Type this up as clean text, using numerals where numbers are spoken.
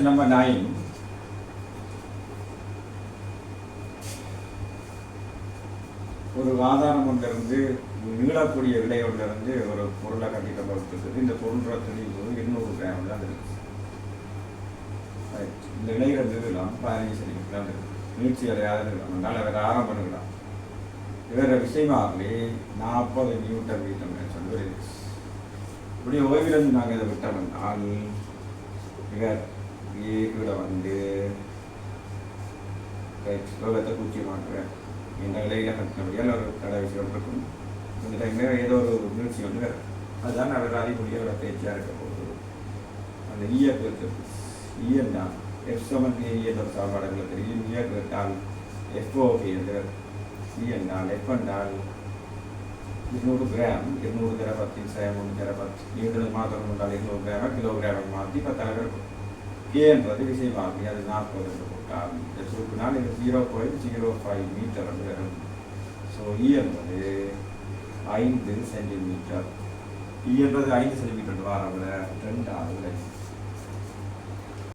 Question number 9. ஒரு ஆதாரம் ஒன்றிலிருந்து நீளக்கூடிய இடையிலிருந்து ஒரு பொருளை கட்டிட்ட பொறுத்தது இந்த பொருளோட தெளிவு 200 கிராம் தான் இருக்கு. இந்த இடையில நீளம் 15 சென்டிமீட்டர் இருக்கு. நீட்சி அடையாத நீளம் அதனால வேற ஆரம்பம் பண்ணிக்கலாம். வேற விஷயமாகவே 40 நியூட்டன் மீட்டர் சொல்லி இப்படி ஓய்விலிருந்து நாங்கள் இதை விட்டோம்னால் இவர் ஏ வந்து லோகத்தை பூச்சி மாட்டுவேன் இந்த இலையில கட்டினபடியால் ஒரு கடை விஷயம் இருக்கும். இந்த டைமில் ஏதோ ஒரு முயற்சி வந்து அதுதான் அவர் அறிவுடைய ஒரு பேச்சியாக இருக்க போகுது. அந்த ஈயக்கு ஈயன் தான் எஃப்சமன் ஈயத்தோட சாப்பாடுகள் தெரியும். ஈயக்கு விட்டால் எஃப்ஓபி என்று ஈயன் தான் எஃப் என்றால் 200 கிராம் 200 தர 10 3 தர 10 நியூட்டன் மாத்திரம் கொண்டால் 200 கிராம் கிலோகிராம் மாற்றி 10 இருக்கும். ஏ என்பது விஷயமாகி அது 40 போட்டால் இந்த சுருக்குனால் இது 0.05 மீட்டர் வந்து வரும். ஸோ இ என்பது 5 சென்டிமீட்டர். இ என்பது 5 சென்டிமீட்டர் வாரவில் 2 ஆகுது.